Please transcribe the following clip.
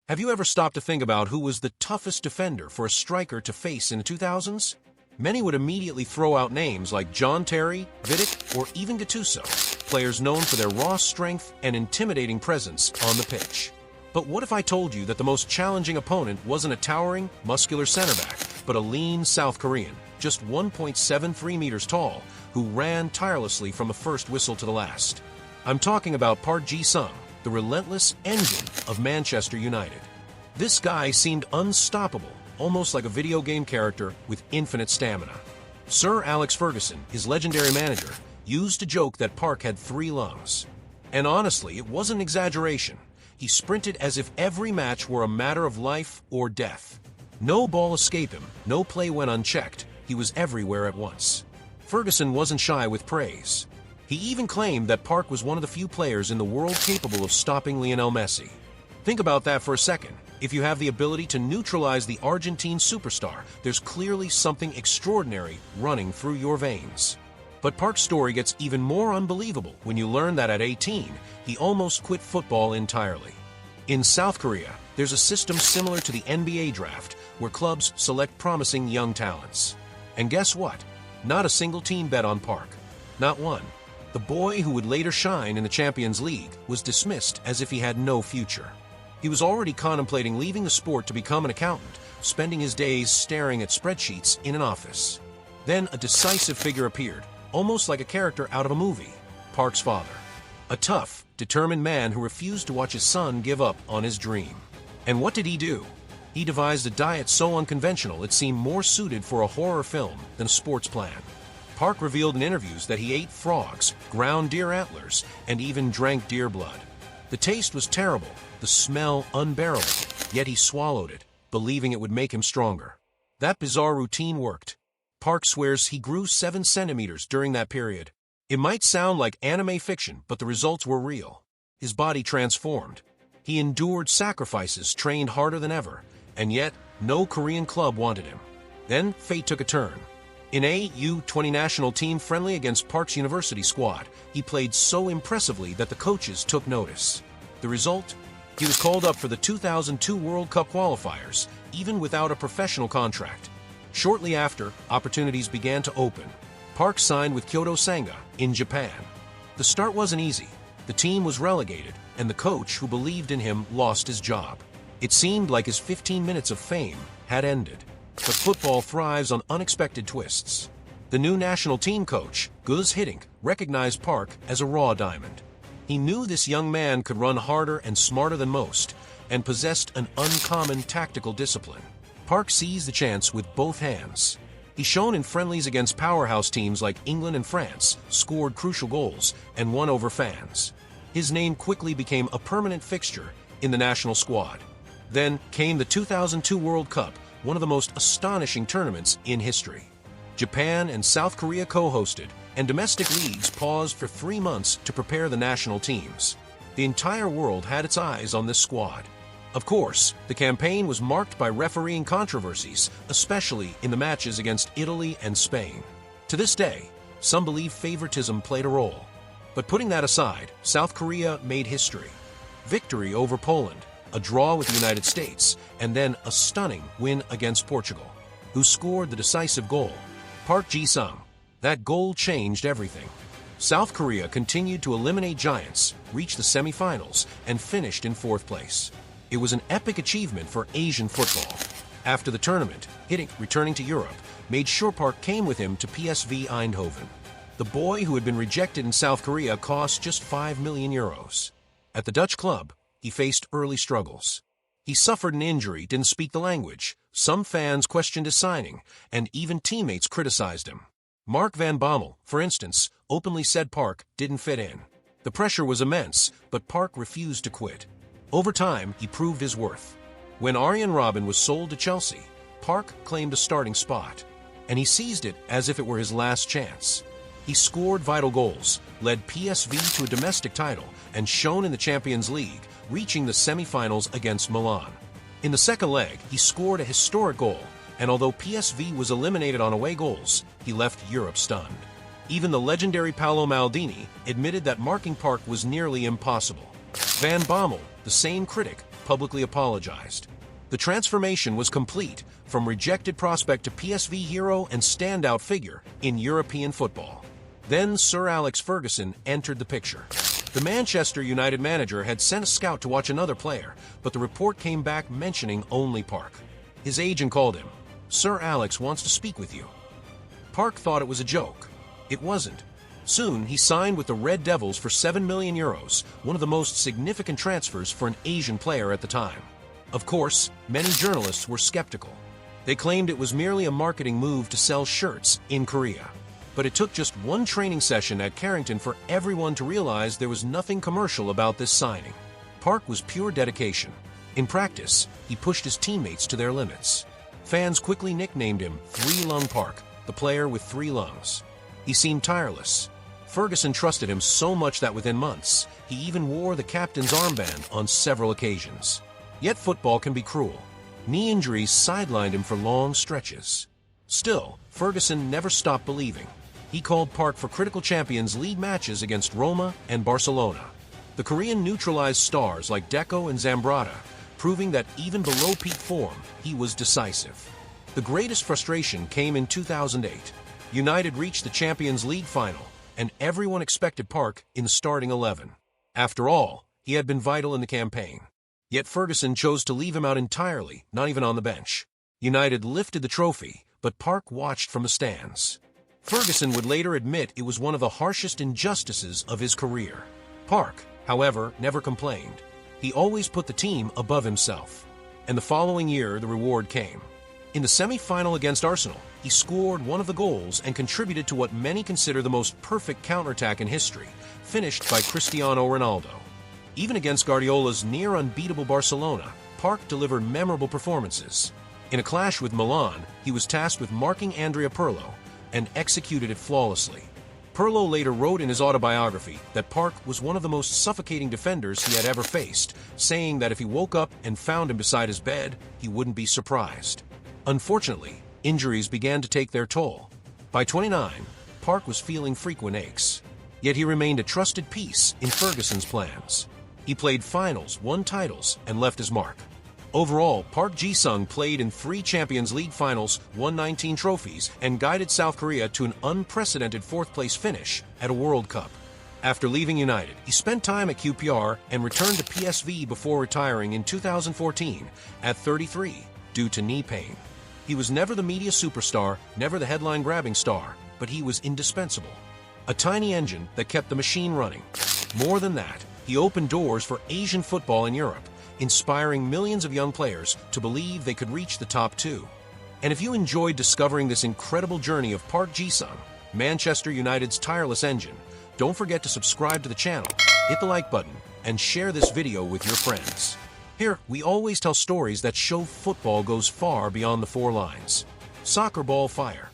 Have you ever stopped to think about who was the toughest defender for a striker to face in the 2000s? Many would immediately throw out names like John Terry, Vidic, or even Gattuso, players known for their raw strength and intimidating presence on the pitch. But what if I told you that the most challenging opponent wasn't a towering, muscular center back, but a lean South Korean, just 1.73 meters tall, who ran tirelessly from the first whistle to the last? I'm talking about Park Ji-sung, the relentless engine of Manchester United. This guy seemed unstoppable, almost like a video game character with infinite stamina. Sir Alex Ferguson, his legendary manager, used to joke that Park had 3 lungs. And honestly, it wasn't an exaggeration. He sprinted as if every match were a matter of life or death. No ball escaped him, no play went unchecked, he was everywhere at once. Ferguson wasn't shy with praise. He even claimed that Park was one of the few players in the world capable of stopping Lionel Messi. Think about that for a second. If you have the ability to neutralize the Argentine superstar, there's clearly something extraordinary running through your veins. But Park's story gets even more unbelievable when you learn that at 18, he almost quit football entirely. In South Korea, there's a system similar to the NBA draft, where clubs select promising young talents. And guess what? Not a single team bet on Park. Not one. The boy who would later shine in the Champions League was dismissed as if he had no future. He was already contemplating leaving the sport to become an accountant, spending his days staring at spreadsheets in an office. Then a decisive figure appeared, almost like a character out of a movie: Park's father. A tough, determined man who refused to watch his son give up on his dream. And what did he do? He devised a diet so unconventional it seemed more suited for a horror film than a sports plan. Park revealed in interviews that he ate frogs, ground deer antlers, and even drank deer blood. The taste was terrible, the smell unbearable, yet he swallowed it, believing it would make him stronger. That bizarre routine worked. Park swears he grew 7 centimeters during that period. It might sound like anime fiction, but the results were real. His body transformed. He endured sacrifices, trained harder than ever, and yet no Korean club wanted him. Then fate took a turn. In a U-20 national team friendly against Park's university squad, he played so impressively that the coaches took notice. The result? He was called up for the 2002 World Cup qualifiers, even without a professional contract. Shortly after, opportunities began to open. Park signed with Kyoto Sanga in Japan. The start wasn't easy. The team was relegated, and the coach who believed in him lost his job. It seemed like his 15 minutes of fame had ended. But football thrives on unexpected twists. The new national team coach, Gus Hiddink, recognized Park as a raw diamond. He knew this young man could run harder and smarter than most, and possessed an uncommon tactical discipline. Park seized the chance with both hands. He shone in friendlies against powerhouse teams like England and France, scored crucial goals, and won over fans. His name quickly became a permanent fixture in the national squad. Then came the 2002 World Cup, one of the most astonishing tournaments in history. Japan and South Korea co-hosted, and domestic leagues paused for 3 months to prepare the national teams. The entire world had its eyes on this squad. Of course, the campaign was marked by refereeing controversies, especially in the matches against Italy and Spain. To this day, some believe favoritism played a role. But putting that aside, South Korea made history. Victory over Poland, a draw with the United States, and then a stunning win against Portugal. Who scored the decisive goal? Park Ji-sung. That goal changed everything. South Korea continued to eliminate giants, reached the semifinals, and finished in 4th place. It was an epic achievement for Asian football. After the tournament, Hiddink, returning to Europe, made sure Park came with him to PSV Eindhoven. The boy who had been rejected in South Korea cost just €5 million. At the Dutch club, he faced early struggles. He suffered an injury, didn't speak the language. Some fans questioned his signing, and even teammates criticized him. Mark van Bommel, for instance, openly said Park didn't fit in. The pressure was immense, but Park refused to quit. Over time, he proved his worth. When Arjen Robben was sold to Chelsea, Park claimed a starting spot, and he seized it as if it were his last chance. He scored vital goals, led PSV to a domestic title, and shone in the Champions League, reaching the semifinals against Milan. In the second leg, he scored a historic goal, and although PSV was eliminated on away goals, he left Europe stunned. Even the legendary Paolo Maldini admitted that marking Park was nearly impossible. Van Bommel, the same critic, publicly apologized. The transformation was complete, from rejected prospect to PSV hero and standout figure in European football. Then Sir Alex Ferguson entered the picture. The Manchester United manager had sent a scout to watch another player, but the report came back mentioning only Park. His agent called him. "Sir Alex wants to speak with you." Park thought it was a joke. It wasn't. Soon, he signed with the Red Devils for €7 million, one of the most significant transfers for an Asian player at the time. Of course, many journalists were skeptical. They claimed it was merely a marketing move to sell shirts in Korea. But it took just one training session at Carrington for everyone to realize there was nothing commercial about this signing. Park was pure dedication. In practice, he pushed his teammates to their limits. Fans quickly nicknamed him Three-Lung Park, the player with 3 lungs. He seemed tireless. Ferguson trusted him so much that within months, he even wore the captain's armband on several occasions. Yet football can be cruel. Knee injuries sidelined him for long stretches. Still, Ferguson never stopped believing. He called Park for critical Champions League matches against Roma and Barcelona. The Korean neutralized stars like Deco and Zambrata, proving that even below peak form, he was decisive. The greatest frustration came in 2008. United reached the Champions League final, and everyone expected Park in the starting 11. After all, he had been vital in the campaign. Yet Ferguson chose to leave him out entirely, not even on the bench. United lifted the trophy, but Park watched from the stands. Ferguson would later admit it was one of the harshest injustices of his career. Park, however, never complained. He always put the team above himself. And the following year, the reward came. In the semi-final against Arsenal, he scored one of the goals and contributed to what many consider the most perfect counterattack in history, finished by Cristiano Ronaldo. Even against Guardiola's near-unbeatable Barcelona, Park delivered memorable performances. In a clash with Milan, he was tasked with marking Andrea Pirlo, and executed it flawlessly. Pirlo later wrote in his autobiography that Park was one of the most suffocating defenders he had ever faced, saying that if he woke up and found him beside his bed, he wouldn't be surprised. Unfortunately, injuries began to take their toll. By 29, Park was feeling frequent aches. Yet he remained a trusted piece in Ferguson's plans. He played finals, won titles, and left his mark. Overall, Park Ji-sung played in 3 Champions League finals, won 19 trophies, and guided South Korea to an unprecedented 4th-place finish at a World Cup. After leaving United, he spent time at QPR and returned to PSV before retiring in 2014 at 33 due to knee pain. He was never the media superstar, never the headline-grabbing star, but he was indispensable. A tiny engine that kept the machine running. More than that, he opened doors for Asian football in Europe, inspiring millions of young players to believe they could reach the top 2. And if you enjoyed discovering this incredible journey of Park Ji-sung, Manchester United's tireless engine, don't forget to subscribe to the channel, hit the like button, and share this video with your friends. Here, we always tell stories that show football goes far beyond the 4 lines. Soccer ball fire.